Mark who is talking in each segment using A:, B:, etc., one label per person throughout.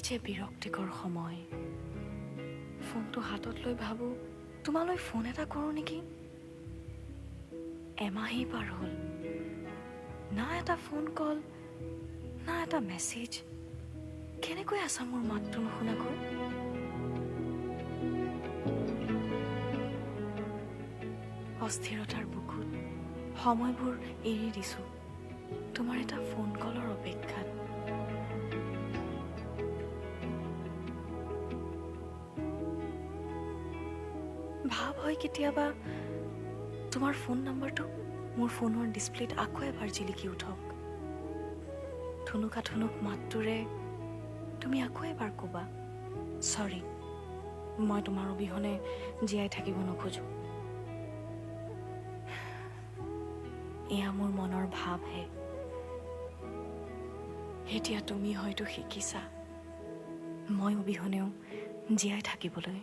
A: যে বিৰক্তিকৰ সময়। ফোনটো হাতত লৈ ভাবো তোমালৈ ফোন এটা কৰোঁ নেকি। এমাহেই পাৰ হ'ল, না এটা ফোন কল, না এটা মেছেজ। কেনেকৈ আছা মোৰ মাতটো নুশুনাকৈ? অস্থিৰতাৰ বুকুত সময়বোৰ এৰি দিছোঁ তোমাৰ এটা ফোন কলৰ অপেক্ষাত। ভাৱ হয় কেতিয়াবা তোমাৰ ফোন নম্বৰটো মোৰ ফোনৰ ডিছপ্লেত আকৌ এবাৰ জিলিকি উঠক। ঠুনুকা ঠুনুক মাতটোৰে তুমি আকৌ এবাৰ ক'বা, চৰি, মই তোমাৰ অবিহনে জীয়াই থাকিব নোখোজো। এয়া মোৰ মনৰ ভাৱহে। এতিয়া তুমি হয়তো শিকিছা মই অবিহনেও জীয়াই থাকিবলৈ।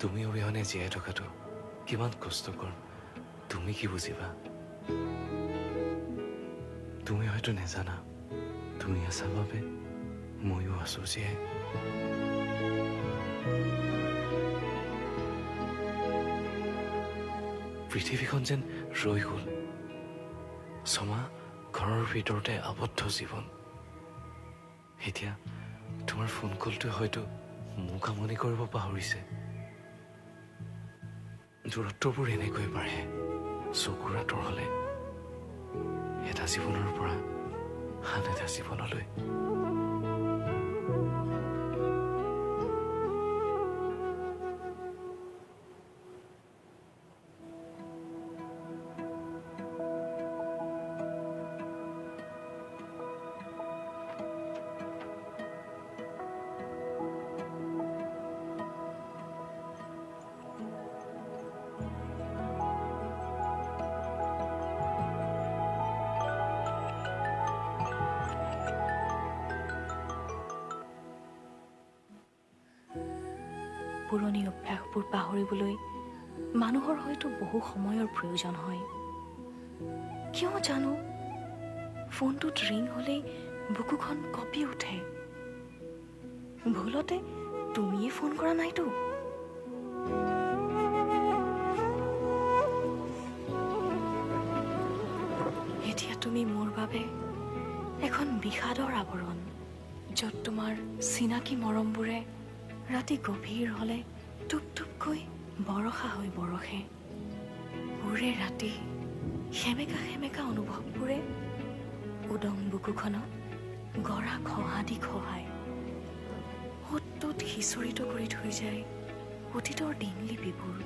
B: তুমি অবিহনে জীয়াই থকাটো কিমান কষ্টকৰ তুমি কি বুজিবা। তুমি হয়তো নেজানা, তুমি আছা বাবে ময়ো আছো জীয়াই। পৃথিৱীখন যেন ৰৈ গ'ল, ছমাহ ঘৰৰ ভিতৰতে আবদ্ধ জীৱন। এতিয়া তোমাৰ ফোন কলটোৱে হয়তো মোক আমনি কৰিব পাহৰিছে। দূৰত্ববোৰ এনেকৈ বাঢ়ে চকুৰ আঁতৰ হ'লে, এটা জীৱনৰ পৰা আন এটা জীৱনলৈ।
A: পুৰণি অভ্যাসবোৰ পাহৰিবলৈ মানুহৰ হয়তো বহু সময়ৰ প্ৰয়োজন হয়। কিয় জানো ফোনটোত ৰিং হ'লেই বুকুখন কঁপি উঠে। ভুলতে তুমিয়ে ফোন কৰা নাইতো? এতিয়া তুমি মোৰ বাবে এখন বিষাদৰ আৱৰণ, য'ত তোমাৰ চিনাকি মৰমবোৰে ৰাতি গভীৰ হ'লে টুপ টুপকৈ বৰষা হৈ বৰষে। উৰে ৰাতি সেমেকা সেমেকা অনুভৱবোৰে উদং বুকুখনত গৰা খহা দি খহায়। সোঁতটোত সিঁচৰিত কৰি থৈ যায় অতীতৰ দিনলিপিবোৰ।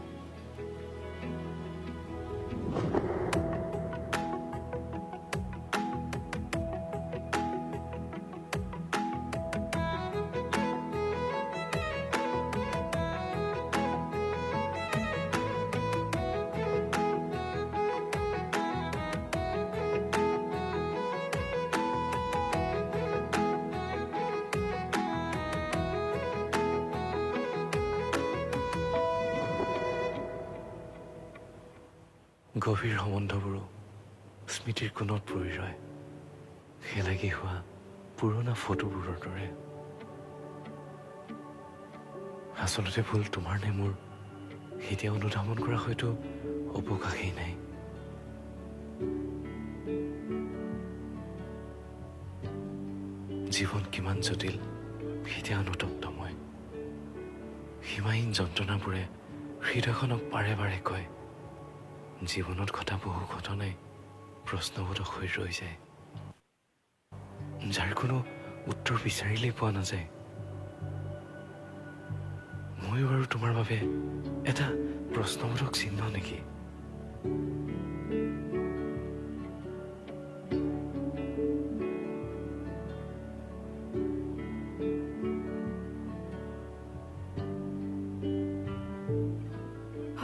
B: গভীৰ সম্বন্ধবোৰো স্মৃতিৰ কোণত পৰি ৰয়, সেলাগি হোৱা পুৰণা ফটোবোৰৰ দৰে। আচলতে ভুল তোমাৰ নে মোৰ এতিয়া অনুধাৱন কৰা হয়তো অৱকাশেই নাই। জীৱন কিমান জটিল এতিয়া অনুতপ্ত মই। সীমাহীন যন্ত্ৰণাবোৰে হৃদয়খনক বাৰে বাৰে কয়, জীৱনত ঘটা বহু ঘটনাই প্ৰশ্নবোধক হৈ ৰৈ যায়, যাৰ কোনো উত্তৰ বিচাৰিলেই পোৱা নাযায়। ময়ো বাৰু তোমাৰ বাবে এটা প্ৰশ্নবোধক চিহ্ন নেকি?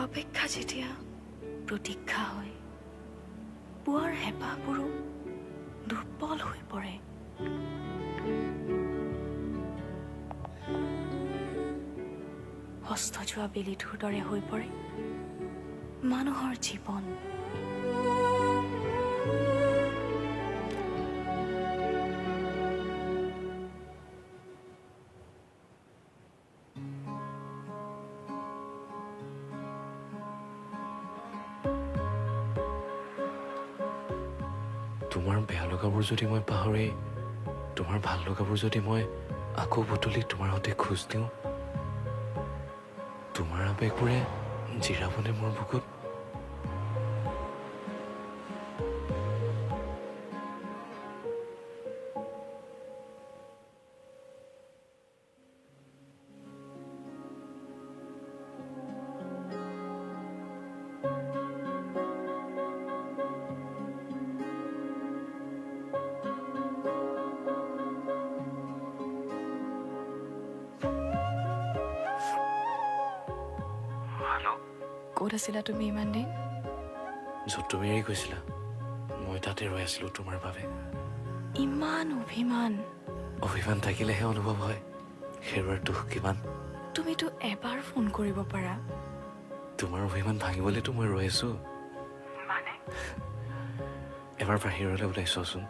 A: অপেক্ষা যেতিয়া প্ৰতীক্ষা হয়, পুৱাৰ হেঁপাহবোৰো দুৰ্বল হৈ পৰে। হস্ত যোৱা বেলিটোৰ দৰে হৈ পৰে মানুহৰ জীৱন।
B: তোমাৰ বেয়া লগাবোৰ যদি মই পাহৰি তোমাৰ ভাল লগাবোৰ যদি মই আকৌ বুটলি তোমাৰ সৈতে খোজ দিওঁ, তোমাৰ আৱেগবোৰে জিৰাবনে মোৰ বুকুত?
A: ক'ত আছিলা তুমি ইমান দিন?
B: য'ত তুমি এৰি গৈছিলা মই তাতে ৰৈ আছিলো তোমাৰ বাবে।
A: ইমান অভিমান।
B: অভিমান থাকিলেহে অনুভৱ হয় হেৰুৱাৰ দুখ কিমান।
A: তুমিতো এবাৰ ফোন কৰিব পাৰা।
B: তোমাৰ অভিমান ভাঙিবলৈতো মই ৰৈ আছো।
A: মানে?
B: এবাৰ বাহিৰলৈ ওলাই চোৱাচোন।